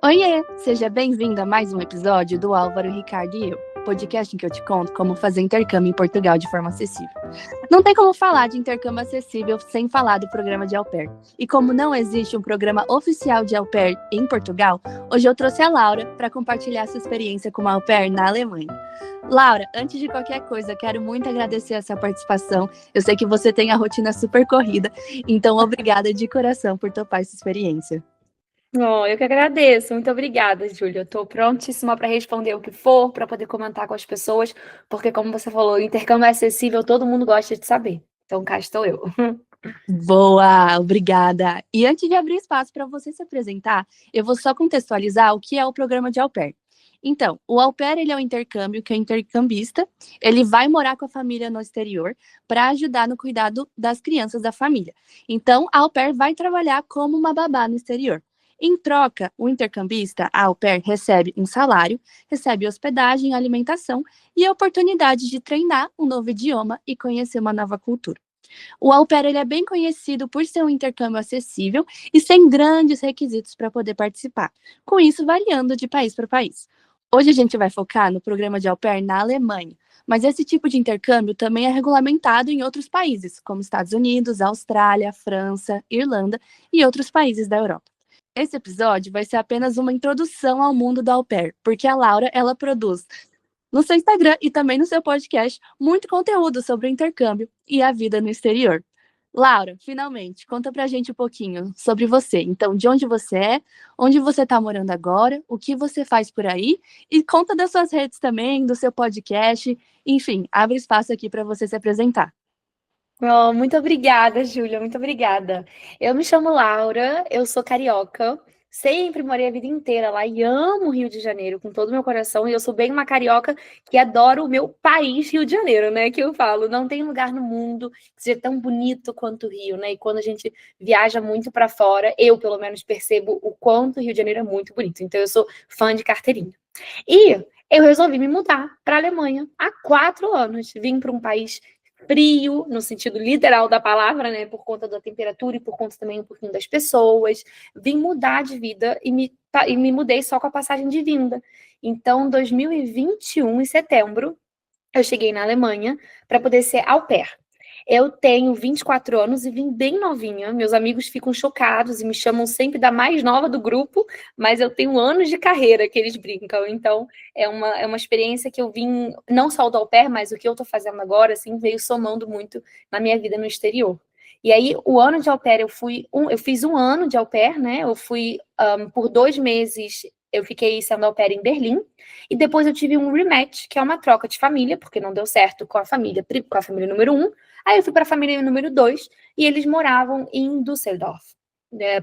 Oiê! Seja bem-vindo a mais um episódio do Álvaro, Ricardo e eu, podcast em que eu te conto como fazer intercâmbio em Portugal de forma acessível. Não tem como falar de intercâmbio acessível sem falar do programa de Au Pair. E como não existe um programa oficial de Au Pair em Portugal, hoje eu trouxe a Laura para compartilhar sua experiência como Au Pair na Alemanha. Laura, antes de qualquer coisa, quero muito agradecer a sua participação. Eu sei que você tem a rotina super corrida, então obrigada de coração por topar essa experiência. Oh, eu que agradeço. Muito obrigada, Júlia. Eu estou prontíssima para responder o que for, para poder comentar com as pessoas, porque, como você falou, o intercâmbio é acessível, todo mundo gosta de saber. Então, cá estou eu. Boa, obrigada. E antes de abrir espaço para você se apresentar, eu vou só contextualizar o que é o programa de Au Pair. Então, o Au Pair ele é um intercâmbio que o intercambista ele vai morar com a família no exterior para ajudar no cuidado das crianças da família. Então, a Au Pair vai trabalhar como uma babá no exterior. Em troca, o intercambista, a Au Pair, recebe um salário, recebe hospedagem, alimentação e a oportunidade de treinar um novo idioma e conhecer uma nova cultura. O Au Pair ele é bem conhecido por ser um intercâmbio acessível e sem grandes requisitos para poder participar, com isso variando de país para país. Hoje a gente vai focar no programa de Au Pair na Alemanha, mas esse tipo de intercâmbio também é regulamentado em outros países, como Estados Unidos, Austrália, França, Irlanda e outros países da Europa. Esse episódio vai ser apenas uma introdução ao mundo do Au Pair, porque a Laura ela produz no seu Instagram e também no seu podcast muito conteúdo sobre o intercâmbio e a vida no exterior. Laura, finalmente, conta pra gente um pouquinho sobre você. Então, de onde você é, onde você está morando agora, o que você faz por aí e conta das suas redes também, do seu podcast. Enfim, abre espaço aqui para você se apresentar. Oh, muito obrigada, Júlia. Muito obrigada. Eu me chamo Laura, eu sou carioca. Sempre morei a vida inteira lá e amo o Rio de Janeiro com todo o meu coração. E eu sou bem uma carioca que adoro o meu país, Rio de Janeiro, né? Que eu falo, não tem lugar no mundo que seja tão bonito quanto o Rio, né? E quando a gente viaja muito para fora, eu pelo menos percebo o quanto o Rio de Janeiro é muito bonito. Então eu sou fã de carteirinha. E eu resolvi me mudar para a Alemanha há 4 anos. Vim para um país frio, no sentido literal da palavra, né? Por conta da temperatura e por conta também um pouquinho das pessoas. Vim mudar de vida e me mudei só com a passagem de vinda. Então, 2021, em setembro, eu cheguei na Alemanha para poder ser au pair. Eu tenho 24 anos e vim bem novinha. Meus amigos ficam chocados e me chamam sempre da mais nova do grupo, mas eu tenho anos de carreira que eles brincam. Então, é uma experiência que eu vim, não só do au pair, mas o que eu estou fazendo agora, assim, veio somando muito na minha vida no exterior. E aí, o ano de au pair, eu fiz um ano de au pair, né? Eu fui por 2 meses, eu fiquei sendo au pair em Berlim, e depois eu tive um rematch, que é uma troca de família, porque não deu certo com a família número 1. Aí eu fui para a família número 2 e eles moravam em Düsseldorf,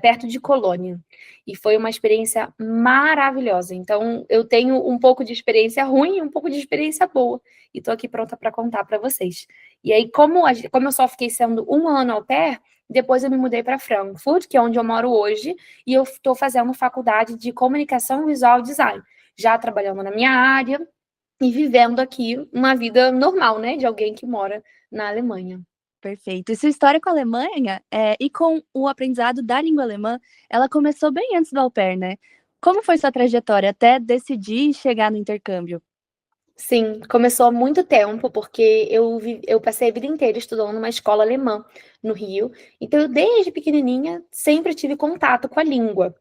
perto de Colônia. E foi uma experiência maravilhosa. Então, eu tenho um pouco de experiência ruim e um pouco de experiência boa. E estou aqui pronta para contar para vocês. E aí, como eu só fiquei sendo um ano au pair, depois eu me mudei para Frankfurt, que é onde eu moro hoje, e eu estou fazendo faculdade de comunicação visual e design, já trabalhando na minha área e vivendo aqui uma vida normal, né, de alguém que mora na Alemanha. Perfeito. E sua história com a Alemanha e com o aprendizado da língua alemã, ela começou bem antes do au pair, né? Como foi sua trajetória até decidir chegar no intercâmbio? Sim, começou há muito tempo, porque eu passei a vida inteira estudando numa escola alemã no Rio. Então, eu, desde pequenininha, sempre tive contato com a língua.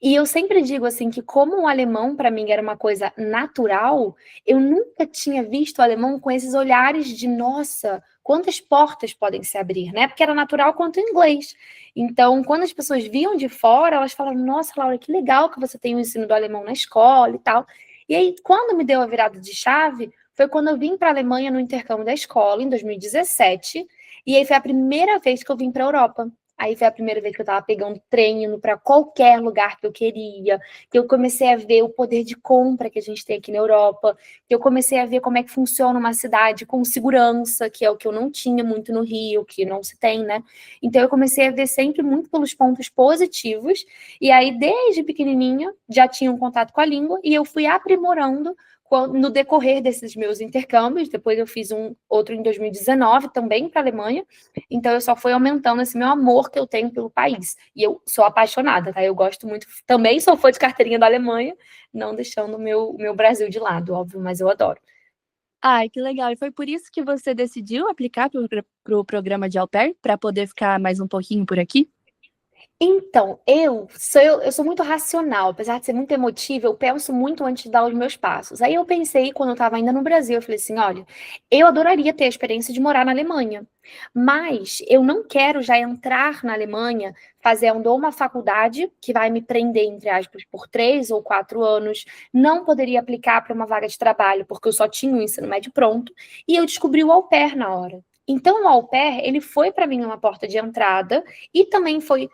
E eu sempre digo assim que, como o alemão para mim era uma coisa natural, eu nunca tinha visto o alemão com esses olhares de nossa, quantas portas podem se abrir, né? Porque era natural quanto o inglês. Então, quando as pessoas viam de fora, elas falavam: nossa, Laura, que legal que você tem o ensino do alemão na escola e tal. E aí, quando me deu a virada de chave, foi quando eu vim para a Alemanha no intercâmbio da escola, em 2017, e aí foi a primeira vez que eu vim para a Europa. Aí foi a primeira vez que eu estava pegando trem, indo para qualquer lugar que eu queria, que eu comecei a ver o poder de compra que a gente tem aqui na Europa, que eu comecei a ver como é que funciona uma cidade com segurança, que é o que eu não tinha muito no Rio, que não se tem, né? Então eu comecei a ver sempre muito pelos pontos positivos, e aí desde pequenininha já tinha um contato com a língua, e eu fui aprimorando no decorrer desses meus intercâmbios, depois eu fiz outro em 2019 também para a Alemanha, então eu só fui aumentando esse meu amor que eu tenho pelo país. E eu sou apaixonada, tá? Eu gosto muito, também sou fã de carteirinha da Alemanha, não deixando o meu Brasil de lado, óbvio, mas eu adoro. Ai, que legal. E foi por isso que você decidiu aplicar para o programa de au pair, para poder ficar mais um pouquinho por aqui? Então, eu sou muito racional, apesar de ser muito emotiva, eu penso muito antes de dar os meus passos. Aí eu pensei, quando eu estava ainda no Brasil, eu falei assim: olha, eu adoraria ter a experiência de morar na Alemanha, mas eu não quero já entrar na Alemanha fazendo uma faculdade que vai me prender, entre aspas, por 3 ou 4 anos. Não poderia aplicar para uma vaga de trabalho, porque eu só tinha o ensino médio pronto, e eu descobri o au pair na hora. Então, o au pair, ele foi para mim uma porta de entrada e também foi,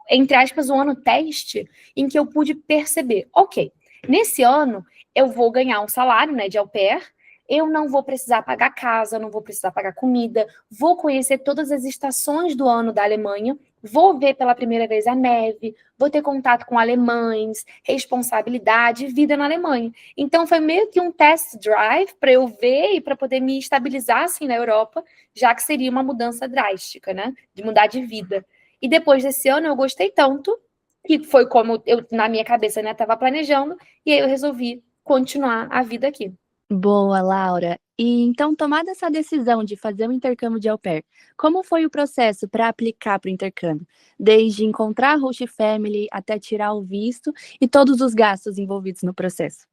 entre aspas, um ano teste em que eu pude perceber, ok, nesse ano eu vou ganhar um salário, né, de au pair, eu não vou precisar pagar casa, não vou precisar pagar comida, vou conhecer todas as estações do ano da Alemanha, vou ver pela primeira vez a neve, vou ter contato com alemães, responsabilidade, vida na Alemanha. Então foi meio que um test drive para eu ver e para poder me estabilizar assim na Europa, já que seria uma mudança drástica, né, de mudar de vida. E depois desse ano eu gostei tanto, que foi como eu, na minha cabeça, né, estava planejando, e aí eu resolvi continuar a vida aqui. Boa, Laura. E então, tomada essa decisão de fazer um intercâmbio de au pair, como foi o processo para aplicar para o intercâmbio? Desde encontrar a host family até tirar o visto e todos os gastos envolvidos no processo.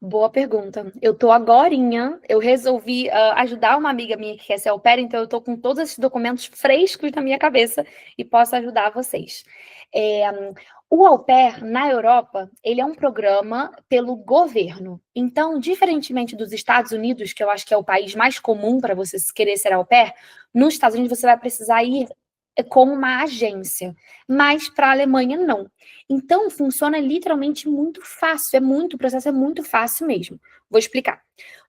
Boa pergunta. Eu tô agorinha, eu resolvi ajudar uma amiga minha que quer ser au pair, então eu tô com todos esses documentos frescos na minha cabeça e posso ajudar vocês. É, o au pair, na Europa, ele é um programa pelo governo. Então, diferentemente dos Estados Unidos, que eu acho que é o país mais comum para você querer ser au pair, nos Estados Unidos você vai precisar ir como uma agência, mas para a Alemanha não. Então, funciona literalmente muito fácil, o processo é muito fácil mesmo. Vou explicar.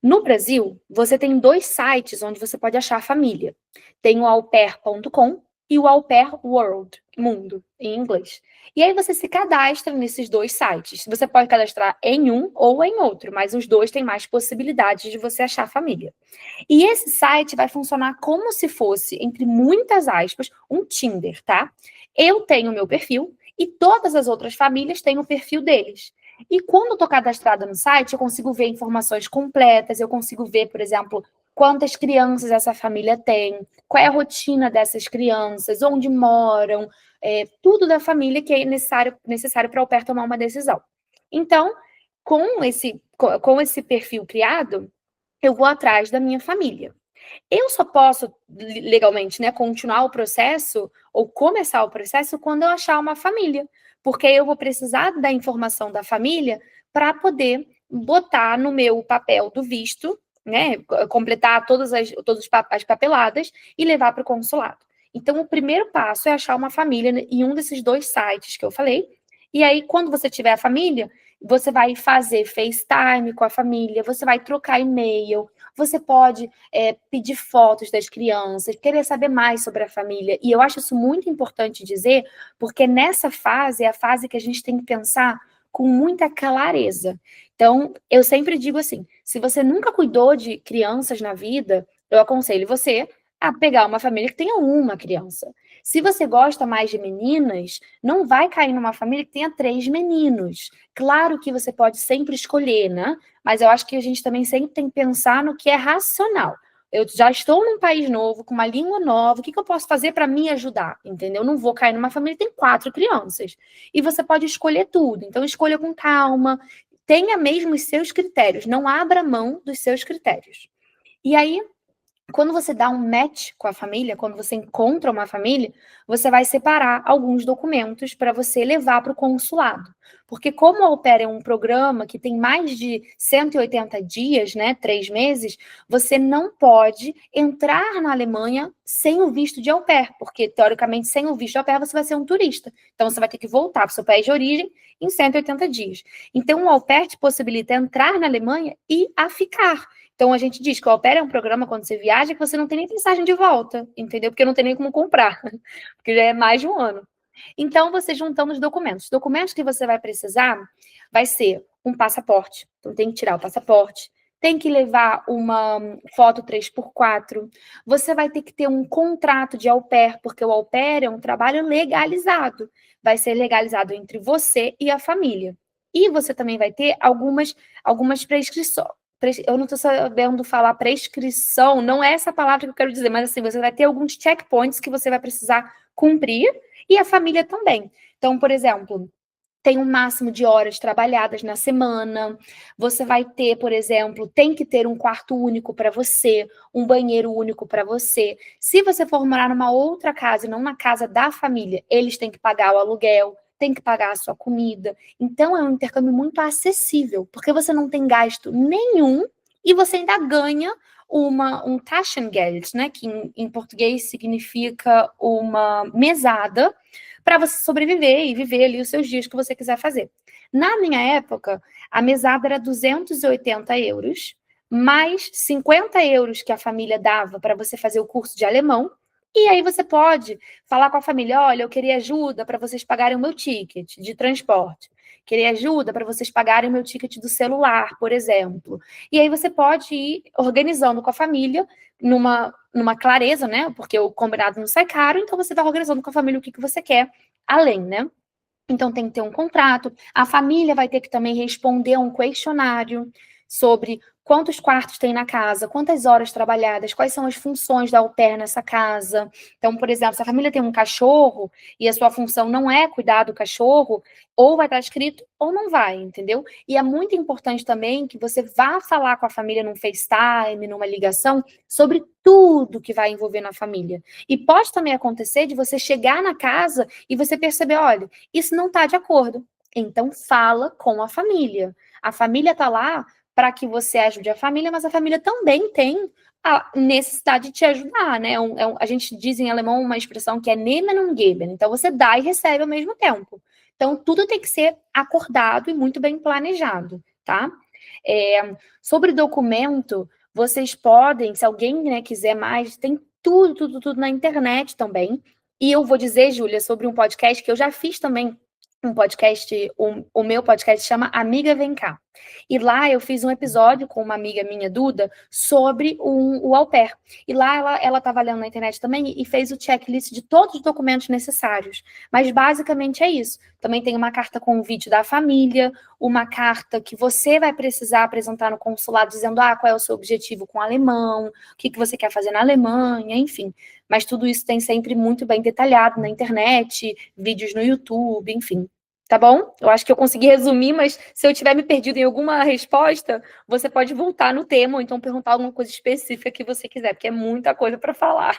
No Brasil, você tem 2 sites onde você pode achar a família. Tem o aupair.com e o Au Pair World, mundo, em inglês. E aí você se cadastra nesses 2 sites. Você pode cadastrar em um ou em outro, mas os dois têm mais possibilidades de você achar a família. E esse site vai funcionar como se fosse, entre muitas aspas, um Tinder, tá? Eu tenho o meu perfil e todas as outras famílias têm o perfil deles. E quando eu estou cadastrada no site, eu consigo ver informações completas, eu consigo ver, por exemplo, quantas crianças essa família tem, qual é a rotina dessas crianças, onde moram, tudo da família que é necessário para o au pair tomar uma decisão. Então, com esse perfil criado, eu vou atrás da minha família. Eu só posso, legalmente, né, continuar o processo ou começar o processo quando eu achar uma família, porque eu vou precisar da informação da família para poder botar no meu papel do visto, né, completar todas as papeladas e levar para o consulado. Então, o primeiro passo é achar uma família em um desses 2 sites que eu falei, e aí, quando você tiver a família, você vai fazer FaceTime com a família, você vai trocar e-mail, você pode pedir fotos das crianças, querer saber mais sobre a família. E eu acho isso muito importante dizer, porque nessa fase é a fase que a gente tem que pensar com muita clareza. Então, eu sempre digo assim: se você nunca cuidou de crianças na vida, eu aconselho você a pegar uma família que tenha uma criança. Se você gosta mais de meninas, não vai cair numa família que tenha 3 meninos. Claro que você pode sempre escolher, né? Mas eu acho que a gente também sempre tem que pensar no que é racional. Eu já estou num país novo, com uma língua nova, o que eu posso fazer para me ajudar? Entendeu? Não vou cair numa família que tem 4 crianças. E você pode escolher tudo. Então, escolha com calma, tenha mesmo os seus critérios, não abra mão dos seus critérios. E aí, quando você dá um match com a família, quando você encontra uma família, você vai separar alguns documentos para você levar para o consulado. Porque como o Au Pair é um programa que tem mais de 180 dias, né, 3 meses, você não pode entrar na Alemanha sem o visto de Au Pair, porque, teoricamente, sem o visto de Au Pair, você vai ser um turista. Então, você vai ter que voltar para o seu país de origem em 180 dias. Então, o Au Pair te possibilita entrar na Alemanha e a ficar. Então, a gente diz que o Au Pair é um programa, quando você viaja, que você não tem nem passagem de volta, entendeu? Porque não tem nem como comprar, porque já é mais de um ano. Então, você juntando os documentos. Os documentos que você vai precisar vai ser um passaporte. Então, tem que tirar o passaporte, tem que levar uma foto 3x4, você vai ter que ter um contrato de au pair, porque o au pair é um trabalho legalizado. Vai ser legalizado entre você e a família. E você também vai ter algumas prescrições. Eu não estou sabendo falar prescrição, não é essa palavra que eu quero dizer, mas assim, você vai ter alguns checkpoints que você vai precisar cumprir e a família também. Então, por exemplo, tem um máximo de horas trabalhadas na semana. Você vai ter, por exemplo, tem que ter um quarto único para você, um banheiro único para você. Se você for morar numa outra casa e não na casa da família, eles têm que pagar o aluguel, têm que pagar a sua comida. Então é um intercâmbio muito acessível, porque você não tem gasto nenhum e você ainda ganha um Taschengeld, né, que em português significa uma mesada, para você sobreviver e viver ali os seus dias que você quiser fazer. Na minha época, a mesada era 280 euros, mais 50 euros que a família dava para você fazer o curso de alemão. E aí você pode falar com a família: olha, eu queria ajuda para vocês pagarem o meu ticket de transporte. Queria ajuda para vocês pagarem o meu ticket do celular, por exemplo. E aí você pode ir organizando com a família numa clareza, né? Porque o combinado não sai caro, então você vai organizando com a família o que você quer além, né? Então tem que ter um contrato. A família vai ter que também responder a um questionário sobre quantos quartos tem na casa, quantas horas trabalhadas, quais são as funções da au pair nessa casa. Então, por exemplo, se a família tem um cachorro e a sua função não é cuidar do cachorro, ou vai estar escrito ou não vai, entendeu? E é muito importante também que você vá falar com a família num FaceTime, numa ligação, sobre tudo que vai envolver na família. E pode também acontecer de você chegar na casa e você perceber: olha, isso não está de acordo. Então, fala com a família. A família está lá para que você ajude a família, mas a família também tem a necessidade de te ajudar, né? A gente diz em alemão uma expressão que é nehmen und geben. Então, você dá e recebe ao mesmo tempo. Então, tudo tem que ser acordado e muito bem planejado, tá? Sobre documento, vocês podem, se alguém, né, quiser mais, tem tudo na internet também. E eu vou dizer, Júlia, sobre um podcast que eu já fiz também, um podcast, o meu podcast chama Amiga Vem Cá. E lá eu fiz um episódio com uma amiga minha, Duda, sobre o au pair. E lá ela estava lendo na internet também e fez o checklist de todos os documentos necessários. Mas basicamente é isso. Também tem uma carta convite da família, uma carta que você vai precisar apresentar no consulado dizendo qual é o seu objetivo com o alemão, o que você quer fazer na Alemanha, enfim. Mas tudo isso tem sempre muito bem detalhado na internet, vídeos no YouTube, enfim. Tá bom? Eu acho que eu consegui resumir, mas se eu tiver me perdido em alguma resposta, você pode voltar no tema ou então perguntar alguma coisa específica que você quiser, porque é muita coisa para falar.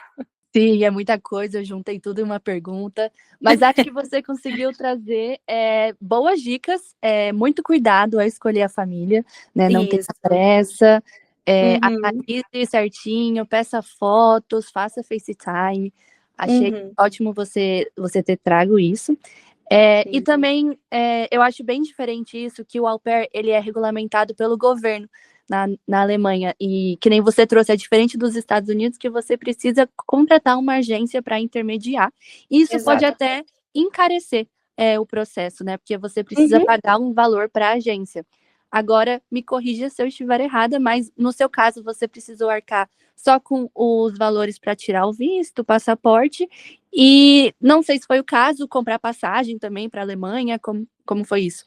Sim, é muita coisa, eu juntei tudo em uma pergunta, mas acho que você conseguiu trazer boas dicas, muito cuidado ao escolher a família, né? Não tenha Isso. pressa, Uhum. analise certinho, peça fotos, faça FaceTime. Achei Uhum. ótimo você ter trago isso. E Sim. também eu acho bem diferente isso, que o au pair ele é regulamentado pelo governo na Alemanha. E que nem você trouxe, é diferente dos Estados Unidos, que você precisa contratar uma agência para intermediar. E isso pode Exato. até encarecer o processo, né? Porque você precisa Uhum. pagar um valor para a agência. Agora, me corrija se eu estiver errada, mas no seu caso, você precisou arcar só com os valores para tirar o visto, o passaporte, e não sei se foi o caso, comprar passagem também para a Alemanha, como foi isso?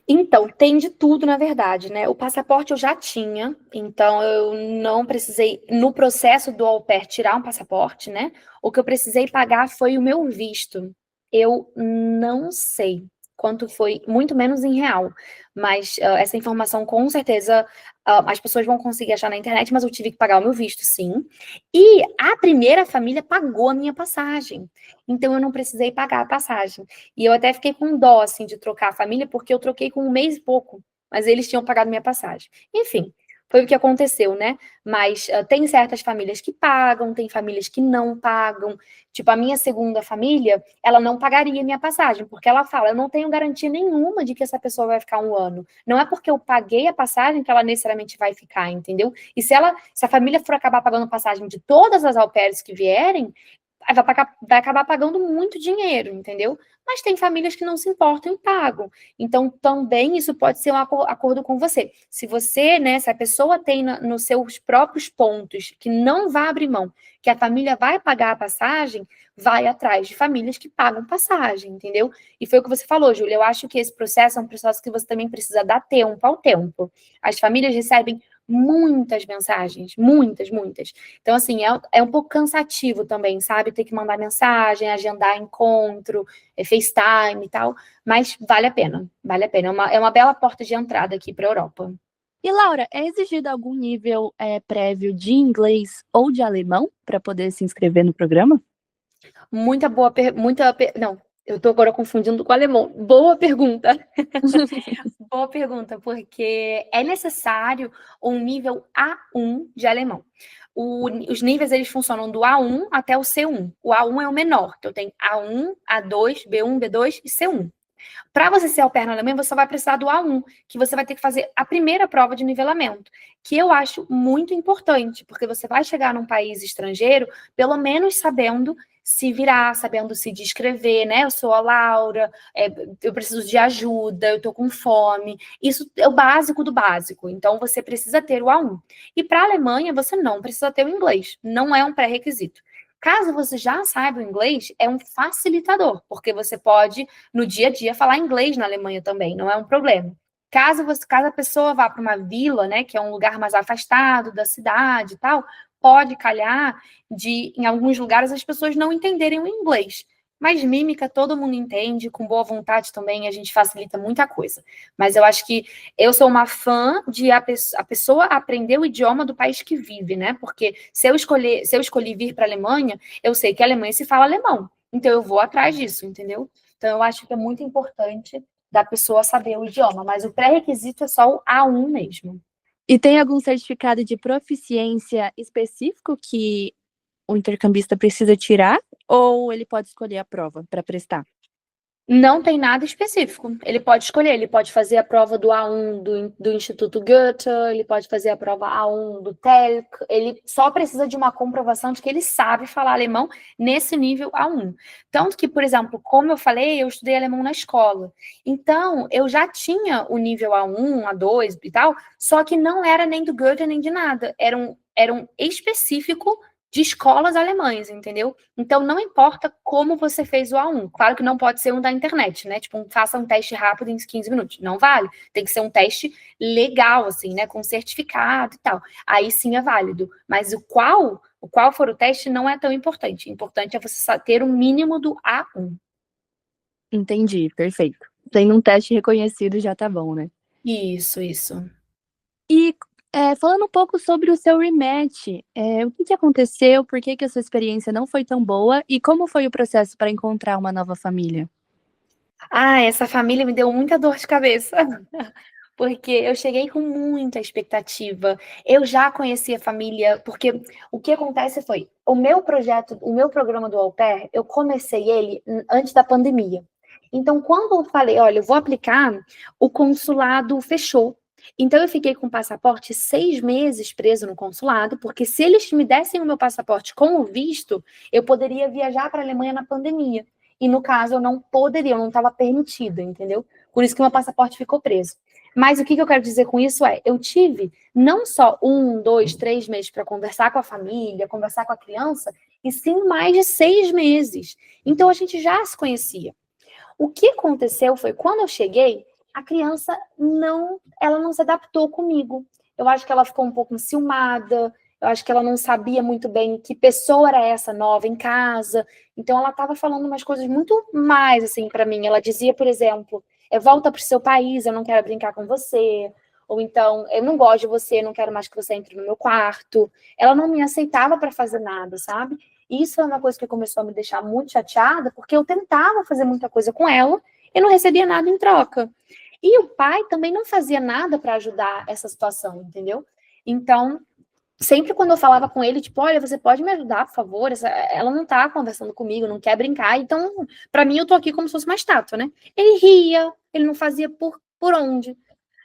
Então, tem de tudo, na verdade, né? O passaporte eu já tinha, então eu não precisei, no processo do au pair, tirar um passaporte, né? O que eu precisei pagar foi o meu visto. Eu não sei quanto foi, muito menos em real, mas essa informação com certeza as pessoas vão conseguir achar na internet, mas eu tive que pagar o meu visto, sim. E a primeira família pagou a minha passagem, então eu não precisei pagar a passagem. E eu até fiquei com dó, assim, de trocar a família, porque eu troquei com um mês e pouco, mas eles tinham pagado minha passagem. Enfim, foi o que aconteceu, né? Mas tem certas famílias que pagam, tem famílias que não pagam. Tipo, a minha segunda família, ela não pagaria minha passagem, porque ela fala: eu não tenho garantia nenhuma de que essa pessoa vai ficar um ano. Não é porque eu paguei a passagem que ela necessariamente vai ficar, entendeu? E se a família for acabar pagando passagem de todas as au pairs que vierem, vai acabar pagando muito dinheiro, entendeu? Mas tem famílias que não se importam e pagam. Então, também isso pode ser um acordo com você. Se você, né, se a pessoa tem nos seus próprios pontos que não vai abrir mão, que a família vai pagar a passagem, vai atrás de famílias que pagam passagem, entendeu? E foi o que você falou, Júlia. Eu acho que esse processo é um processo que você também precisa dar tempo ao tempo. As famílias recebem muitas mensagens, muitas, muitas. Então, assim, é um pouco cansativo também, sabe? Ter que mandar mensagem, agendar encontro, FaceTime e tal, mas vale a pena, vale a pena. É uma bela porta de entrada aqui para a Europa. E Laura, é exigido algum nível prévio de inglês ou de alemão para poder se inscrever no programa? Não, eu tô agora confundindo com o alemão. Boa pergunta. Boa pergunta, porque é necessário um nível A1 de alemão. Os níveis, eles funcionam do A1 até o C1. O A1 é o menor, então tem A1, A2, B1, B2 e C1. Para você ser au pair na Alemanha, você só vai precisar do A1, que você vai ter que fazer a primeira prova de nivelamento, que eu acho muito importante, porque você vai chegar num país estrangeiro, pelo menos sabendo se virar, sabendo se descrever, né? Eu sou a Laura, eu preciso de ajuda, eu tô com fome. Isso é o básico do básico. Então, você precisa ter o A1. E para a Alemanha, você não precisa ter o inglês. Não é um pré-requisito. Caso você já saiba o inglês, é um facilitador, porque você pode, no dia a dia, falar inglês na Alemanha também, não é um problema. Caso a pessoa vá para uma vila, né, que é um lugar mais afastado da cidade e tal, pode calhar de, em alguns lugares, as pessoas não entenderem o inglês. Mas mímica todo mundo entende, com boa vontade também a gente facilita muita coisa. Mas eu acho que eu sou uma fã de a pessoa aprender o idioma do país que vive, né? Porque se eu escolhi vir para a Alemanha, eu sei que a Alemanha se fala alemão. Então eu vou atrás disso, entendeu? Então eu acho que é muito importante da pessoa saber o idioma, mas o pré-requisito é só o A1 mesmo. E tem algum certificado de proficiência específico que o intercambista precisa tirar? Ou ele pode escolher a prova para prestar? Não tem nada específico. Ele pode escolher, ele pode fazer a prova do A1 do Instituto Goethe, ele pode fazer a prova A1 do TELC, ele só precisa de uma comprovação de que ele sabe falar alemão nesse nível A1. Tanto que, por exemplo, como eu falei, eu estudei alemão na escola. Então, eu já tinha o nível A1, A2 e tal, só que não era nem do Goethe nem de nada. Era um específico de escolas alemãs, entendeu? Então, não importa como você fez o A1. Claro que não pode ser um da internet, né? Tipo, faça um teste rápido em 15 minutos. Não vale. Tem que ser um teste legal, assim, né? Com certificado e tal. Aí sim é válido. Mas o qual for o teste não é tão importante. O importante é você ter o mínimo do A1. Entendi, perfeito. Tendo um teste reconhecido já tá bom, né? Isso, isso. E falando um pouco sobre o seu rematch, o que que aconteceu? Por que que a sua experiência não foi tão boa? E como foi o processo para encontrar uma nova família? Ah, essa família me deu muita dor de cabeça. Porque eu cheguei com muita expectativa. Eu já conhecia a família, porque o que acontece foi, o meu projeto, o meu programa do Au Pair, eu comecei ele antes da pandemia. Então, quando eu falei, olha, eu vou aplicar, o consulado fechou. Então, eu fiquei com o passaporte 6 meses preso no consulado, porque se eles me dessem o meu passaporte com o visto, eu poderia viajar para a Alemanha na pandemia. E no caso, eu não poderia, eu não estava permitida, entendeu? Por isso que meu passaporte ficou preso. Mas o que eu quero dizer com isso é, eu tive não só 1, 2, 3 meses para conversar com a família, conversar com a criança, e sim mais de 6 meses. Então a gente já se conhecia. O que aconteceu foi quando eu cheguei, a criança ela não se adaptou comigo. Eu acho que ela ficou um pouco enciumada, eu acho que ela não sabia muito bem que pessoa era essa nova em casa. Então ela estava falando umas coisas muito mais assim para mim. Ela dizia, por exemplo, volta para o seu país, eu não quero brincar com você. Ou então, eu não gosto de você, não quero mais que você entre no meu quarto. Ela não me aceitava para fazer nada, sabe? Isso é uma coisa que começou a me deixar muito chateada, porque eu tentava fazer muita coisa com ela e não recebia nada em troca. E o pai também não fazia nada para ajudar essa situação, entendeu? Então, sempre quando eu falava com ele, tipo, olha, você pode me ajudar, por favor? Ela não tá conversando comigo, não quer brincar. Então, para mim, eu tô aqui como se fosse uma estátua, né? Ele ria, ele não fazia por onde.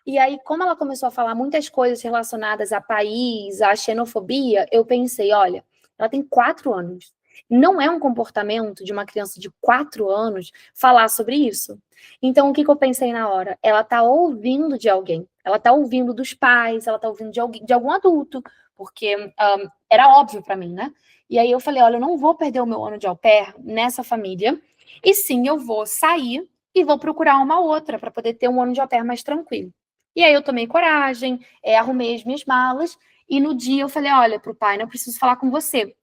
E aí, como ela começou a falar muitas coisas relacionadas a país, a xenofobia, eu pensei, olha, ela tem 4 anos. Não é um comportamento de uma criança de 4 anos falar sobre isso. Então, o que eu pensei na hora? Ela tá ouvindo de alguém. Ela tá ouvindo dos pais, ela tá ouvindo de alguém, de algum adulto, porque era óbvio para mim, né? E aí eu falei, olha, eu não vou perder o meu ano de au pair nessa família, e sim, eu vou sair e vou procurar uma outra para poder ter um ano de au pair mais tranquilo. E aí eu tomei coragem, arrumei as minhas malas, e no dia eu falei, olha, pro pai, eu preciso falar com você.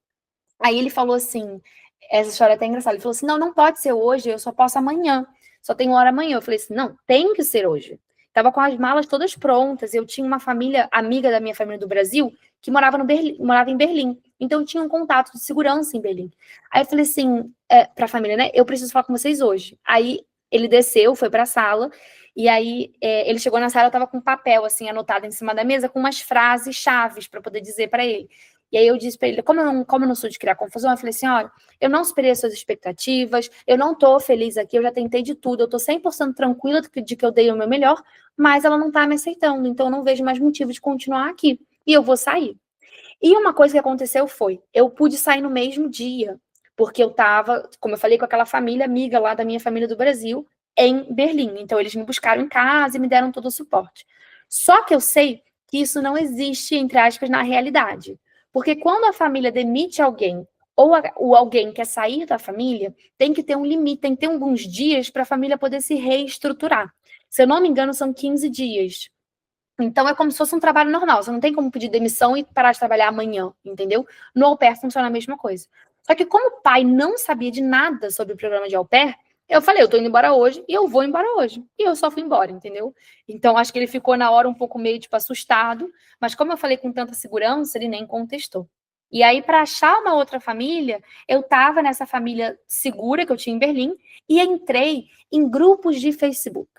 Aí ele falou assim, essa história é até engraçada, ele falou assim, não, não pode ser hoje, eu só posso amanhã, só tenho hora amanhã. Eu falei assim, não, tem que ser hoje. Tava com as malas todas prontas, eu tinha uma família, amiga da minha família do Brasil, que morava, morava em Berlim, então eu tinha um contato de segurança em Berlim. Aí eu falei assim, pra família, né, eu preciso falar com vocês hoje. Aí ele desceu, foi pra sala, e aí ele chegou na sala, eu tava com um papel, assim, anotado em cima da mesa, com umas frases chaves para poder dizer para ele. E aí eu disse para ele, como eu não sou de criar confusão, eu falei assim, olha, eu não superei as suas expectativas, eu não tô feliz aqui, eu já tentei de tudo, eu tô 100% tranquila de que eu dei o meu melhor, mas ela não tá me aceitando, então eu não vejo mais motivo de continuar aqui. E eu vou sair. E uma coisa que aconteceu foi, eu pude sair no mesmo dia, porque eu tava, como eu falei, com aquela família amiga lá da minha família do Brasil, em Berlim. Então eles me buscaram em casa e me deram todo o suporte. Só que eu sei que isso não existe, entre aspas, na realidade. Porque quando a família demite alguém ou alguém quer sair da família, tem que ter um limite, tem que ter alguns dias para a família poder se reestruturar. Se eu não me engano, são 15 dias. Então é como se fosse um trabalho normal. Você não tem como pedir demissão e parar de trabalhar amanhã, entendeu? No au pair funciona a mesma coisa. Só que como o pai não sabia de nada sobre o programa de au pair, eu falei, eu tô indo embora hoje e eu vou embora hoje. E eu só fui embora, entendeu? Então acho que ele ficou na hora um pouco meio tipo assustado, mas como eu falei com tanta segurança, ele nem contestou. E aí para achar uma outra família, eu tava nessa família segura que eu tinha em Berlim e entrei em grupos de Facebook.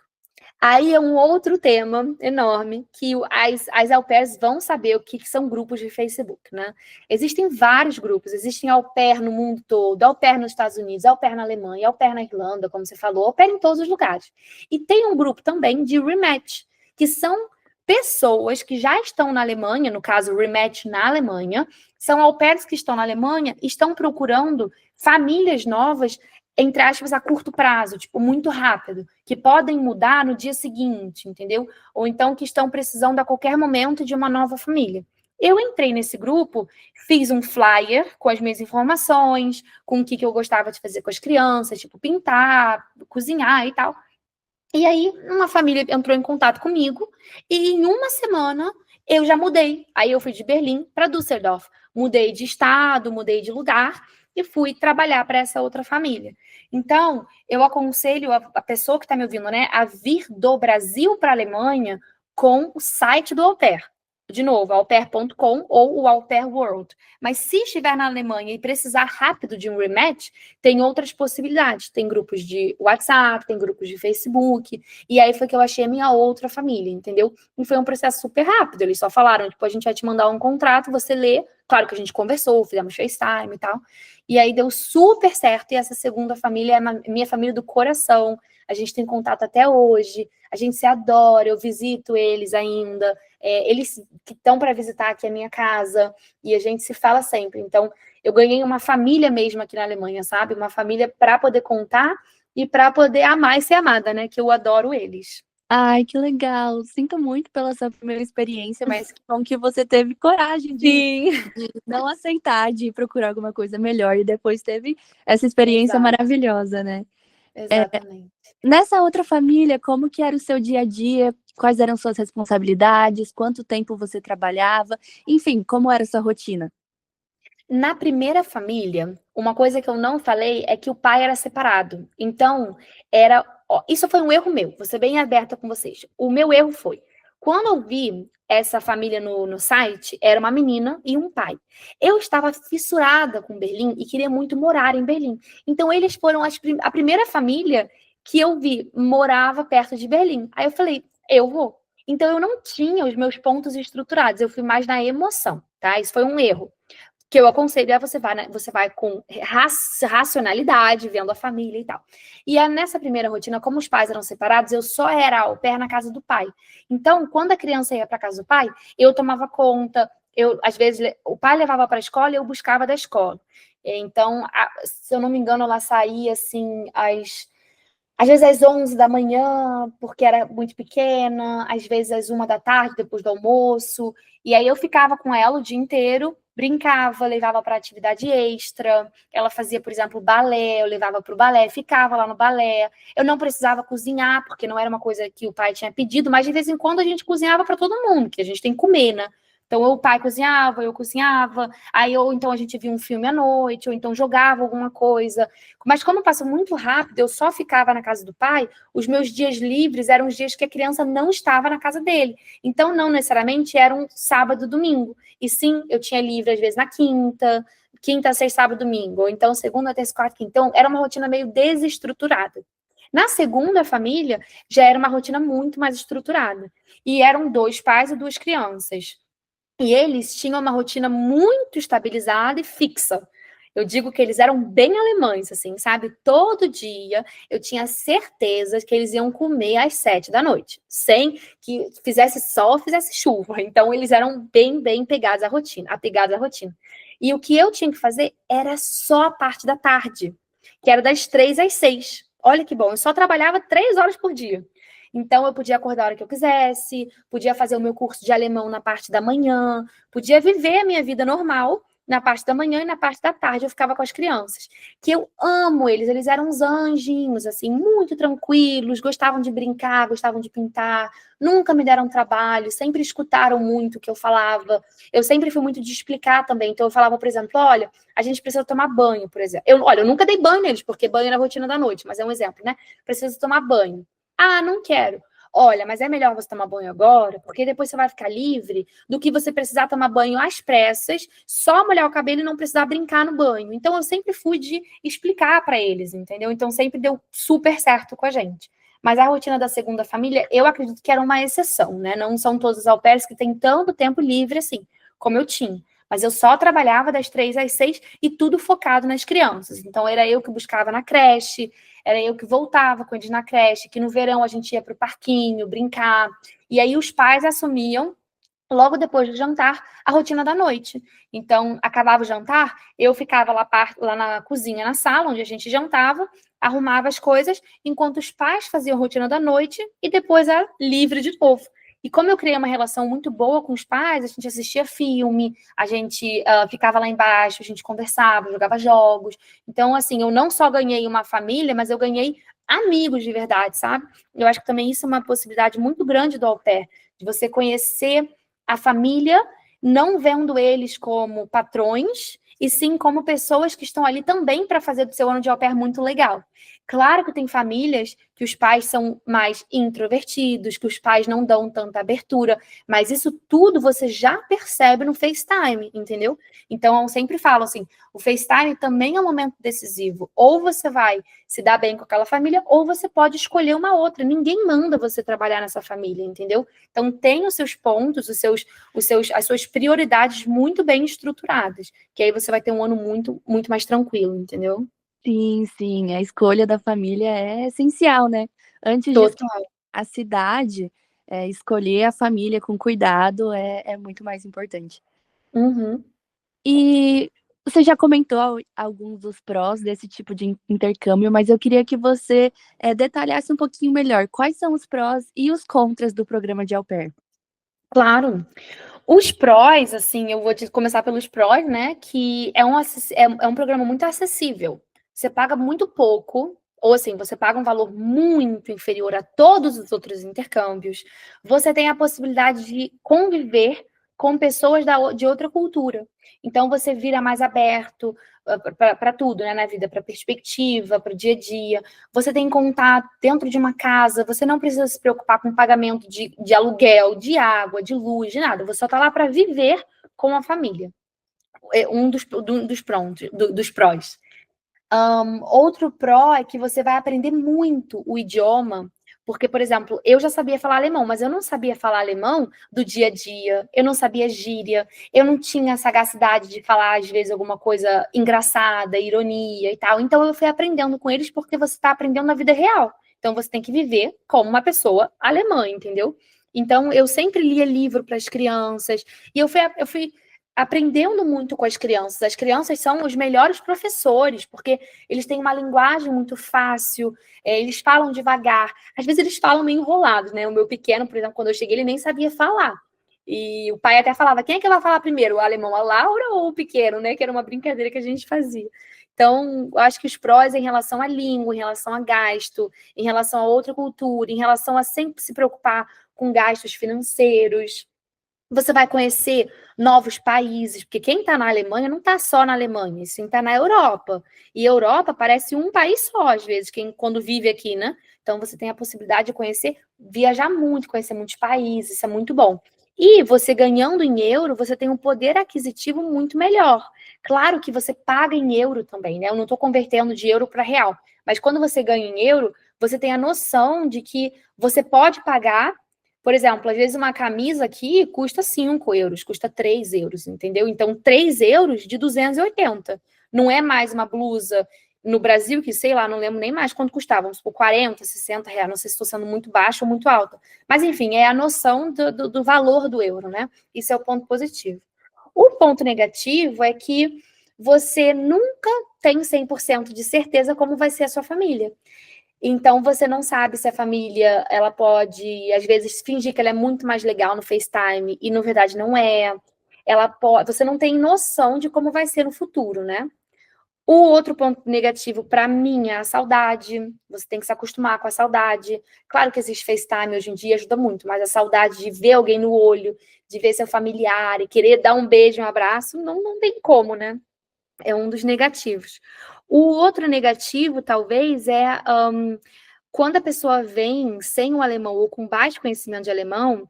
Aí é um outro tema enorme que as au pairs vão saber o que são grupos de Facebook, né? Existem vários grupos, existem au pair no mundo todo, au pair nos Estados Unidos, au pair na Alemanha, au pair na Irlanda, como você falou, au pair em todos os lugares. E tem um grupo também de rematch, que são pessoas que já estão na Alemanha, no caso, rematch na Alemanha, são au pairs que estão na Alemanha, estão procurando famílias novas entre aspas, a curto prazo, tipo, muito rápido, que podem mudar no dia seguinte, entendeu? Ou então que estão precisando a qualquer momento de uma nova família. Eu entrei nesse grupo, fiz um flyer com as minhas informações, com o que eu gostava de fazer com as crianças, tipo, pintar, cozinhar e tal. E aí, uma família entrou em contato comigo, e em uma semana eu já mudei. Aí eu fui de Berlim para Düsseldorf. Mudei de estado, mudei de lugar e fui trabalhar para essa outra família. Então, eu aconselho a pessoa que está me ouvindo, né, a vir do Brasil para a Alemanha com o site do Au Pair. De novo, aupair.com ou o Au Pair World. Mas se estiver na Alemanha e precisar rápido de um rematch, tem outras possibilidades. Tem grupos de WhatsApp, tem grupos de Facebook. E aí foi que eu achei a minha outra família, entendeu? E foi um processo super rápido. Eles só falaram, tipo, a gente vai te mandar um contrato, você lê. Claro que a gente conversou, fizemos FaceTime e tal. E aí deu super certo. E essa segunda família é a minha família do coração. A gente tem contato até hoje. A gente se adora, eu visito eles ainda. Eles que estão para visitar aqui a minha casa. E a gente se fala sempre. Então, eu ganhei uma família mesmo aqui na Alemanha, sabe? Uma família para poder contar e para poder amar e ser amada, né? Que eu adoro eles. Ai, que legal. Sinto muito pela sua primeira experiência, mas que bom que você teve coragem Sim. de não aceitar, de procurar alguma coisa melhor e depois teve essa experiência Exato. maravilhosa, né? Exatamente. Nessa outra família, como que era o seu dia a dia? Quais eram suas responsabilidades? Quanto tempo você trabalhava? Enfim, como era a sua rotina? Na primeira família, uma coisa que eu não falei é que o pai era separado. Então, isso foi um erro meu, vou ser bem aberta com vocês. O meu erro foi, quando eu vi essa família no site, era uma menina e um pai. Eu estava fissurada com Berlim e queria muito morar em Berlim. Então, eles foram a primeira família que eu vi morava perto de Berlim. Aí eu falei, eu vou. Então, eu não tinha os meus pontos estruturados, eu fui mais na emoção, tá? Isso foi um erro que eu aconselho você vai com racionalidade, vendo a família e tal. E nessa primeira rotina, como os pais eram separados, eu só era au pair na casa do pai. Então, quando a criança ia para casa do pai, eu tomava conta, às vezes o pai levava para a escola e eu buscava da escola. Então, se eu não me engano, ela saía, assim, às vezes às 11 da manhã, porque era muito pequena, às vezes às 1 da tarde, depois do almoço. E aí eu ficava com ela o dia inteiro, brincava, levava para atividade extra. Ela fazia, por exemplo, balé, eu levava para o balé, ficava lá no balé. Eu não precisava cozinhar, porque não era uma coisa que o pai tinha pedido, mas de vez em quando a gente cozinhava para todo mundo, que a gente tem que comer, né? Então, o pai cozinhava, eu cozinhava, aí ou então a gente via um filme à noite, ou então jogava alguma coisa. Mas como passou muito rápido, eu só ficava na casa do pai, os meus dias livres eram os dias que a criança não estava na casa dele. Então, não necessariamente era um sábado, domingo. E sim, eu tinha livre às vezes na quinta, sexta, sábado, domingo. Ou então segunda, terça, quarta, quinta. Então, era uma rotina meio desestruturada. Na segunda família, já era uma rotina muito mais estruturada. E eram 2 pais e 2 crianças. E eles tinham uma rotina muito estabilizada e fixa. Eu digo que eles eram bem alemães, assim, sabe? Todo dia eu tinha certeza que eles iam comer às 7 da noite, sem que fizesse sol, fizesse chuva. Então, eles eram bem, bem apegados à rotina. E o que eu tinha que fazer era só a parte da tarde, que era das 3 às 6. Olha que bom, eu só trabalhava 3 horas por dia. Então, eu podia acordar a hora que eu quisesse, podia fazer o meu curso de alemão na parte da manhã, podia viver a minha vida normal na parte da manhã e na parte da tarde eu ficava com as crianças. Que eu amo eles eram uns anjinhos, assim, muito tranquilos, gostavam de brincar, gostavam de pintar, nunca me deram trabalho, sempre escutaram muito o que eu falava. Eu sempre fui muito de explicar também. Então, eu falava, por exemplo, olha, a gente precisa tomar banho, por exemplo. Eu nunca dei banho neles, porque banho era a rotina da noite, mas é um exemplo, né? Preciso tomar banho. Ah, não quero. Olha, mas é melhor você tomar banho agora, porque depois você vai ficar livre do que você precisar tomar banho às pressas, só molhar o cabelo e não precisar brincar no banho. Então eu sempre fui de explicar para eles, entendeu? Então sempre deu super certo com a gente. Mas a rotina da segunda família, eu acredito que era uma exceção, né? Não são todos os au pairs que têm tanto tempo livre assim, como eu tinha. Mas eu só trabalhava das 3 às 6 e tudo focado nas crianças. Então era eu que buscava na creche, era eu que voltava com eles na creche, que no verão a gente ia para o parquinho, brincar. E aí os pais assumiam, logo depois do jantar, a rotina da noite. Então, acabava o jantar, eu ficava lá na cozinha, na sala, onde a gente jantava, arrumava as coisas, enquanto os pais faziam a rotina da noite e depois era livre de novo. E como eu criei uma relação muito boa com os pais, a gente assistia filme, a gente ficava lá embaixo, a gente conversava, jogava jogos. Então, assim, eu não só ganhei uma família, mas eu ganhei amigos de verdade, sabe? Eu acho que também isso é uma possibilidade muito grande do au pair, de você conhecer a família, não vendo eles como patrões, e sim como pessoas que estão ali também para fazer do seu ano de au pair muito legal. Claro que tem famílias que os pais são mais introvertidos, que os pais não dão tanta abertura, mas isso tudo você já percebe no FaceTime, entendeu? Então eu sempre falo assim, o FaceTime também é um momento decisivo. Ou você vai se dar bem com aquela família, ou você pode escolher uma outra. Ninguém manda você trabalhar nessa família, entendeu? Então tem os seus pontos, as suas prioridades muito bem estruturadas, que aí você vai ter um ano muito, muito mais tranquilo, entendeu? Sim, sim, a escolha da família é essencial, né? Antes de escolher Total. a cidade, escolher a família com cuidado é muito mais importante. Uhum. E você já comentou alguns dos prós desse tipo de intercâmbio, mas eu queria que você detalhasse um pouquinho melhor. Quais são os prós e os contras do programa de au pair? Claro. Os prós, assim, eu vou começar pelos prós, né? Que é um programa muito acessível. Você paga muito pouco, ou assim, você paga um valor muito inferior a todos os outros intercâmbios. Você tem a possibilidade de conviver com pessoas de outra cultura. Então, você vira mais aberto para tudo, né, na vida, para perspectiva, para o dia a dia. Você tem contato dentro de uma casa, você não precisa se preocupar com pagamento de aluguel, de água, de luz, de nada. Você só está lá para viver com a família. É um dos prós. Outro pró é que você vai aprender muito o idioma, porque, por exemplo, eu já sabia falar alemão, mas eu não sabia falar alemão do dia a dia, eu não sabia gíria, eu não tinha sagacidade de falar, às vezes, alguma coisa engraçada, ironia e tal. Então, eu fui aprendendo com eles porque você está aprendendo na vida real. Então, você tem que viver como uma pessoa alemã, entendeu? Então, eu sempre lia livro para as crianças, e eu fui aprendendo muito com as crianças. As crianças são os melhores professores, porque eles têm uma linguagem muito fácil, eles falam devagar. Às vezes eles falam meio enrolados, né? O meu pequeno, por exemplo, quando eu cheguei, ele nem sabia falar. E o pai até falava, quem é que vai falar primeiro, o alemão, a Laura ou o pequeno, né? Que era uma brincadeira que a gente fazia. Então, eu acho que os prós em relação à língua, em relação a gasto, em relação a outra cultura, em relação a sempre se preocupar com gastos financeiros. Você vai conhecer novos países, porque quem está na Alemanha não está só na Alemanha, sim está na Europa. E Europa parece um país só, às vezes, quando vive aqui, né? Então você tem a possibilidade de conhecer, viajar muito, conhecer muitos países, isso é muito bom. E você ganhando em euro, você tem um poder aquisitivo muito melhor. Claro que você paga em euro também, né? Eu não estou convertendo de euro para real, mas quando você ganha em euro, você tem a noção de que você pode pagar. Por exemplo, às vezes uma camisa aqui custa 5 euros, custa 3 euros, entendeu? Então, 3 euros de 280. Não é mais uma blusa no Brasil, que sei lá, não lembro nem mais quanto custava, vamos supor, 40, 60 reais. Não sei se estou sendo muito baixa ou muito alta. Mas, enfim, é a noção do valor do euro, né? Isso é o ponto positivo. O ponto negativo é que você nunca tem 100% de certeza como vai ser a sua família. Então, você não sabe se a família, ela pode, às vezes, fingir que ela é muito mais legal no FaceTime e, na verdade, não é. Ela pode, você não tem noção de como vai ser no futuro, né? O outro ponto negativo, para mim, é a saudade. Você tem que se acostumar com a saudade. Claro que existe FaceTime hoje em dia, ajuda muito, mas a saudade de ver alguém no olho, de ver seu familiar e querer dar um beijo, um abraço, não tem como, né? É um dos negativos. O outro negativo, talvez, é quando a pessoa vem sem o alemão ou com baixo conhecimento de alemão,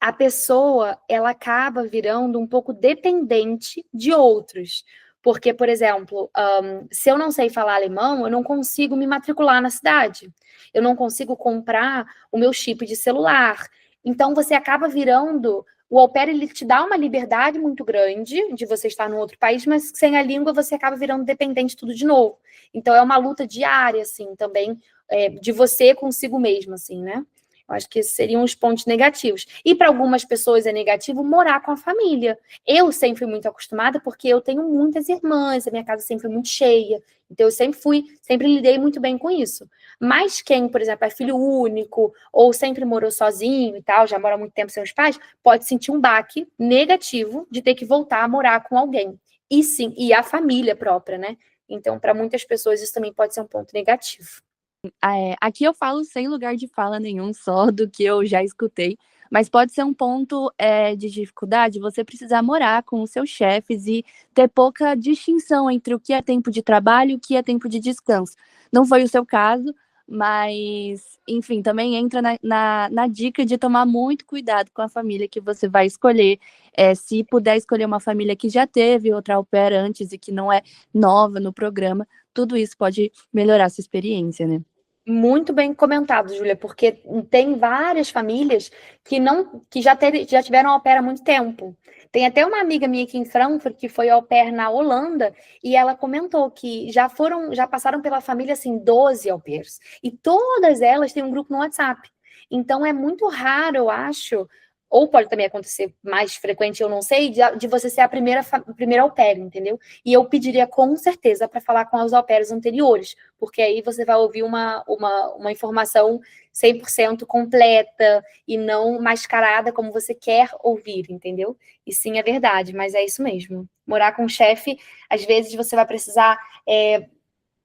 a pessoa ela acaba virando um pouco dependente de outros. Porque, por exemplo, se eu não sei falar alemão, eu não consigo me matricular na cidade. Eu não consigo comprar o meu chip de celular. Então, você acaba virando. O au pair, ele te dá uma liberdade muito grande de você estar num outro país, mas sem a língua você acaba virando dependente tudo de novo. Então, é uma luta diária, assim, também, de você consigo mesmo, assim, né? Eu acho que esses seriam os pontos negativos. E para algumas pessoas é negativo morar com a família. Eu sempre fui muito acostumada porque eu tenho muitas irmãs, a minha casa sempre foi muito cheia. Então eu sempre lidei muito bem com isso. Mas quem, por exemplo, é filho único ou sempre morou sozinho e tal, já mora há muito tempo sem os pais, pode sentir um baque negativo de ter que voltar a morar com alguém. E sim, e a família própria, né? Então, para muitas pessoas isso também pode ser um ponto negativo. Aqui eu falo sem lugar de fala nenhum, só do que eu já escutei, mas pode ser um ponto de dificuldade você precisar morar com os seus chefes e ter pouca distinção entre o que é tempo de trabalho e o que é tempo de descanso. Não foi o seu caso, mas, enfim, também entra na dica de tomar muito cuidado com a família que você vai escolher. Se puder escolher uma família que já teve outra au pair antes e que não é nova no programa, tudo isso pode melhorar a sua experiência, né? Muito bem comentado, Júlia, porque tem várias famílias que já tiveram au pair há muito tempo. Tem até uma amiga minha aqui em Frankfurt que foi au pair na Holanda e ela comentou que já passaram pela família assim 12 au pairs e todas elas têm um grupo no WhatsApp. Então é muito raro, eu acho, ou pode também acontecer mais frequente, eu não sei, de você ser a primeira au pair, entendeu? E eu pediria com certeza para falar com os au pairs anteriores, porque aí você vai ouvir uma informação 100% completa e não mascarada como você quer ouvir, entendeu? E sim, é verdade, mas é isso mesmo. Morar com um chefe, às vezes você vai precisar.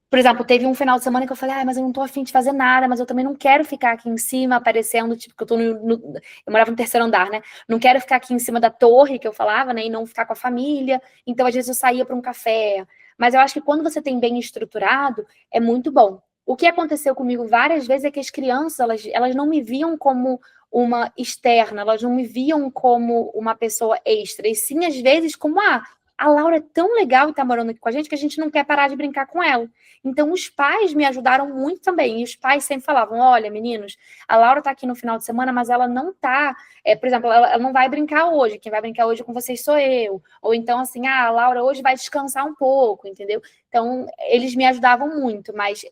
Por exemplo, teve um final de semana que eu falei, mas eu não tô afim de fazer nada, mas eu também não quero ficar aqui em cima aparecendo, tipo, que eu tô eu morava no terceiro andar, né? Não quero ficar aqui em cima da torre que eu falava, né? E não ficar com a família. Então, às vezes, eu saía para um café. Mas eu acho que quando você tem bem estruturado, é muito bom. O que aconteceu comigo várias vezes é que as crianças, elas não me viam como uma externa, elas não me viam como uma pessoa extra, e sim, às vezes, como, a Laura é tão legal e tá morando aqui com a gente que a gente não quer parar de brincar com ela. Então, os pais me ajudaram muito também. E os pais sempre falavam: olha, meninos, a Laura tá aqui no final de semana, mas ela não tá. Por exemplo, ela não vai brincar hoje. Quem vai brincar hoje com vocês sou eu. Ou então, assim, a Laura hoje vai descansar um pouco, entendeu? Então, eles me ajudavam muito, mas.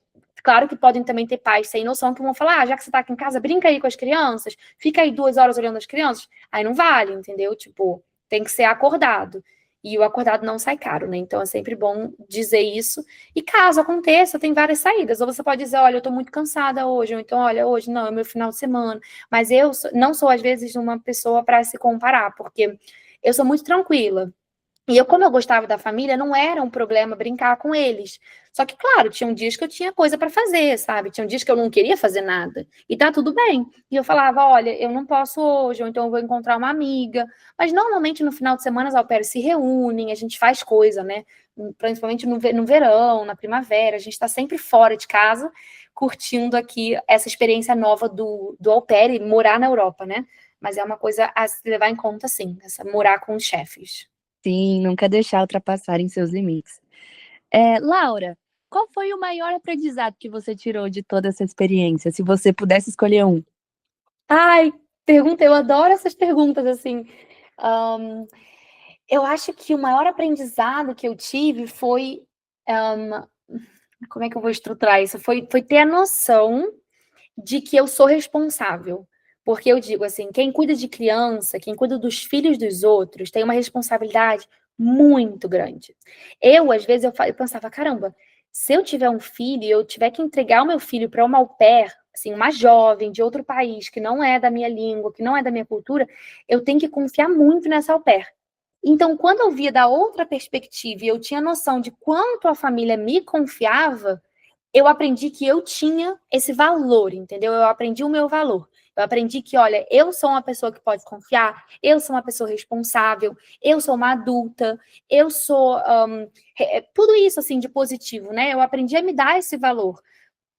Claro que podem também ter pais sem noção que vão falar: já que você tá aqui em casa, brinca aí com as crianças, fica aí 2 horas olhando as crianças. Aí não vale, entendeu? Tipo, tem que ser acordado. E o acordado não sai caro, né? Então é sempre bom dizer isso. E caso aconteça, tem várias saídas. Ou você pode dizer, olha, eu tô muito cansada hoje, ou então, olha, hoje não, é meu final de semana. Mas não sou, às vezes, uma pessoa para se comparar, porque eu sou muito tranquila. E como eu gostava da família, não era um problema brincar com eles. Só que, claro, tinham dias que eu tinha coisa para fazer, sabe? Tinham dias que eu não queria fazer nada. E tá tudo bem. E eu falava, olha, eu não posso hoje, ou então eu vou encontrar uma amiga. Mas normalmente no final de semana as au pairs se reúnem, a gente faz coisa, né? Principalmente no verão, na primavera, a gente está sempre fora de casa, curtindo aqui essa experiência nova do au pair e morar na Europa, né? Mas é uma coisa a se levar em conta, sim, morar com os chefes. Sim, nunca deixar ultrapassarem seus limites. Laura, qual foi o maior aprendizado que você tirou de toda essa experiência, se você pudesse escolher um? Ai, eu adoro essas perguntas, assim. Hã, eu acho que o maior aprendizado que eu tive foi, hã, como é que eu vou estruturar isso? Foi ter a noção de que eu sou responsável. Porque eu digo assim, quem cuida de criança, quem cuida dos filhos dos outros, tem uma responsabilidade muito grande. Às vezes, eu pensava: "Caramba, se eu tiver um filho e eu tiver que entregar o meu filho para uma au pair, assim, uma jovem de outro país, que não é da minha língua, que não é da minha cultura, eu tenho que confiar muito nessa au pair". Então, quando eu via da outra perspectiva e eu tinha noção de quanto a família me confiava, eu aprendi que eu tinha esse valor, entendeu? Eu aprendi o meu valor. Eu aprendi que, olha, eu sou uma pessoa que pode confiar, eu sou uma pessoa responsável, eu sou uma adulta, eu sou tudo isso assim de positivo, né? Eu aprendi a me dar esse valor.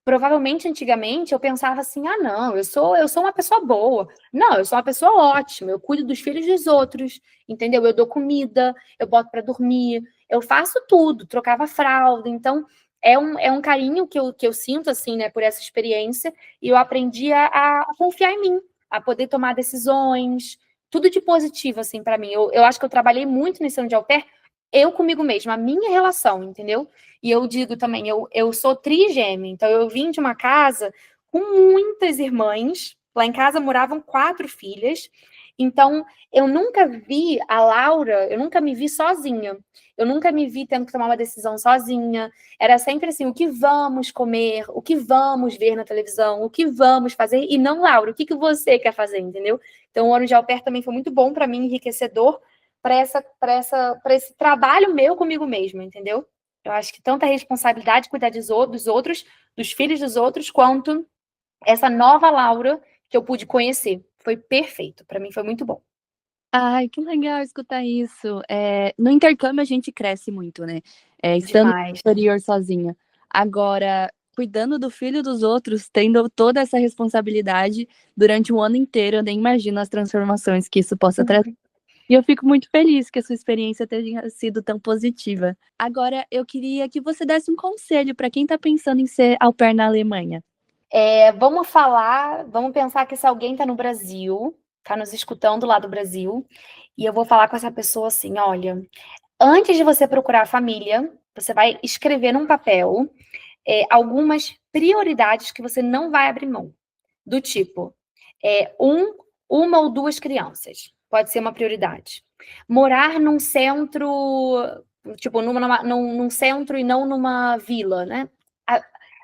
Provavelmente, antigamente, eu pensava assim: ah, não, eu sou uma pessoa boa. Não, eu sou uma pessoa ótima, eu cuido dos filhos dos outros, entendeu? Eu dou comida, eu boto para dormir, eu faço tudo, trocava fralda. Então, é um carinho que eu sinto, assim, né, por essa experiência, e eu aprendi a confiar em mim, a poder tomar decisões, tudo de positivo, assim, para mim. Eu acho que eu trabalhei muito nesse ano de au pair, eu comigo mesma, a minha relação, entendeu? E eu digo também, eu sou trigêmea, então eu vim de uma casa com muitas irmãs. Lá em casa moravam 4 filhas. Então, eu nunca vi a Laura, eu nunca me vi sozinha. Eu nunca me vi tendo que tomar uma decisão sozinha. Era sempre assim, o que vamos comer, o que vamos ver na televisão, o que vamos fazer, e não, Laura, o que você quer fazer, entendeu? Então, o ano de au pair também foi muito bom para mim, enriquecedor, para esse trabalho meu comigo mesma, entendeu? Eu acho que tanto a responsabilidade de cuidar dos outros, dos filhos dos outros, quanto essa nova Laura que eu pude conhecer. Foi perfeito. Para mim foi muito bom. Ai, que legal escutar isso. No intercâmbio a gente cresce muito, né? Estando no Demais. exterior sozinha. Agora, cuidando do filho dos outros, tendo toda essa responsabilidade durante um ano inteiro, eu nem imagino as transformações que isso possa trazer. E eu fico muito feliz que a sua experiência tenha sido tão positiva. Agora, eu queria que você desse um conselho para quem está pensando em ser au pair na Alemanha. Vamos pensar que se alguém está no Brasil, está nos escutando lá do Brasil, e eu vou falar com essa pessoa assim: olha, antes de você procurar a família, você vai escrever num papel algumas prioridades que você não vai abrir mão. Do tipo, uma ou duas crianças, pode ser uma prioridade. Morar num centro, tipo, num centro e não numa vila, né?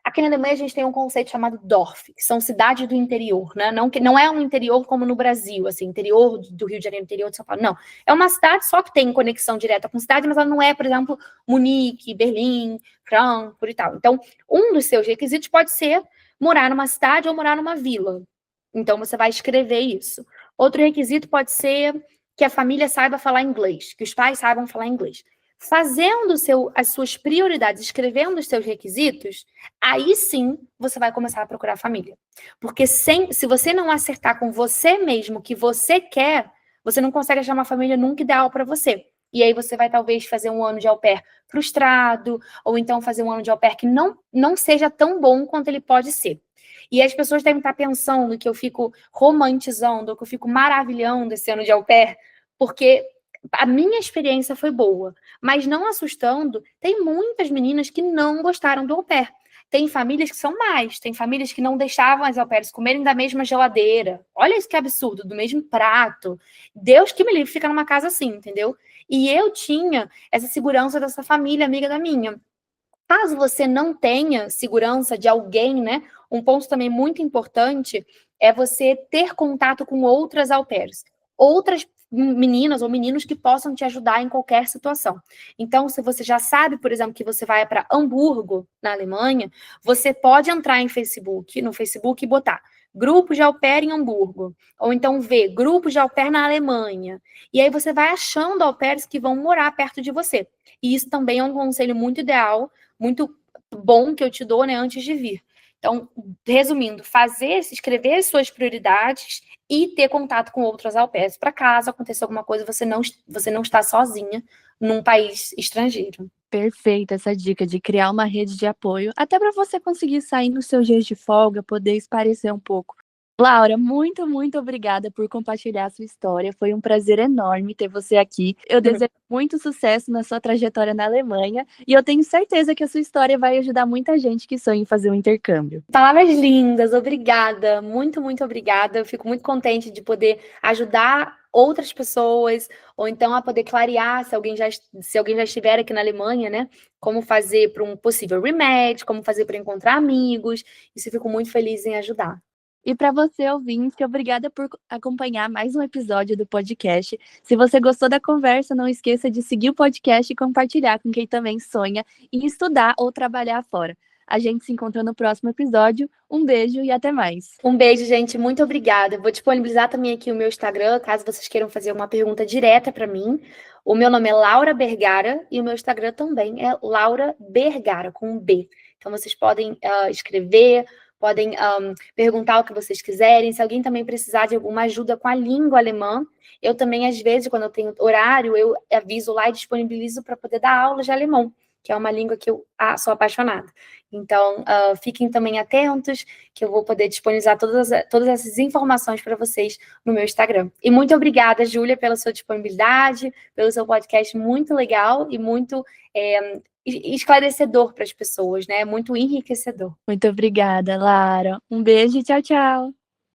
Aqui na Alemanha a gente tem um conceito chamado Dorf, que são cidades do interior, né? Não, que não é um interior como no Brasil, assim, interior do Rio de Janeiro, interior de São Paulo, não. É uma cidade só que tem conexão direta com cidade, mas ela não é, por exemplo, Munique, Berlim, Frankfurt e tal. Então, um dos seus requisitos pode ser morar numa cidade ou morar numa vila. Então, você vai escrever isso. Outro requisito pode ser que a família saiba falar inglês, que os pais saibam falar inglês. Fazendo as suas prioridades, escrevendo os seus requisitos, aí sim você vai começar a procurar família. Porque se você não acertar com você mesmo o que você quer, você não consegue achar uma família nunca ideal para você. E aí você vai talvez fazer um ano de au pair frustrado, ou então fazer um ano de au pair que não seja tão bom quanto ele pode ser. E as pessoas devem estar pensando que eu fico romantizando, ou que eu fico maravilhando esse ano de au pair, porque a minha experiência foi boa, mas não assustando, tem muitas meninas que não gostaram do au pair. Tem famílias que são mais, tem famílias que não deixavam as au pairs comerem da mesma geladeira. Olha isso que absurdo, do mesmo prato. Deus que me livre ficar numa casa assim, entendeu? E eu tinha essa segurança dessa família amiga da minha. Caso você não tenha segurança de alguém, né? Um ponto também muito importante é você ter contato com outras au pairs, outras meninas ou meninos que possam te ajudar em qualquer situação. Então, se você já sabe, por exemplo, que você vai para Hamburgo, na Alemanha, você pode entrar no Facebook e botar grupo de au pair em Hamburgo, ou então ver grupo de au pair na Alemanha. E aí você vai achando au pairs que vão morar perto de você. E isso também é um conselho muito ideal, muito bom que eu te dou, né, antes de vir. Então, resumindo, escrever as suas prioridades e ter contato com outras au pairs para caso aconteça alguma coisa, você não está sozinha num país estrangeiro. Perfeita essa dica de criar uma rede de apoio, até para você conseguir sair nos seus dias de folga, poder espairecer um pouco. Laura, muito, muito obrigada por compartilhar a sua história. Foi um prazer enorme ter você aqui. Eu desejo muito sucesso na sua trajetória na Alemanha e eu tenho certeza que a sua história vai ajudar muita gente que sonha em fazer um intercâmbio. Palavras lindas, obrigada. Muito, muito obrigada. Eu fico muito contente de poder ajudar outras pessoas, ou então a poder clarear se alguém já estiver aqui na Alemanha, né? Como fazer para um possível rematch, como fazer para encontrar amigos. Isso eu fico muito feliz em ajudar. E para você, ouvinte, obrigada por acompanhar mais um episódio do podcast. Se você gostou da conversa, não esqueça de seguir o podcast e compartilhar com quem também sonha em estudar ou trabalhar fora. A gente se encontra no próximo episódio. Um beijo e até mais. Um beijo, gente. Muito obrigada. Eu vou disponibilizar também aqui o meu Instagram, caso vocês queiram fazer uma pergunta direta para mim. O meu nome é Laura Bergara e o meu Instagram também é Laura Bergara, com um B. Então, vocês podem escrever, podem perguntar o que vocês quiserem. Se alguém também precisar de alguma ajuda com a língua alemã, eu também, às vezes, quando eu tenho horário, eu aviso lá e disponibilizo para poder dar aulas de alemão, que é uma língua que eu sou apaixonada. Então, fiquem também atentos, que eu vou poder disponibilizar todas essas informações para vocês no meu Instagram. E muito obrigada, Júlia, pela sua disponibilidade, pelo seu podcast muito legal e muito esclarecedor para as pessoas, né? Muito enriquecedor. Muito obrigada, Lara. Um beijo e tchau, tchau.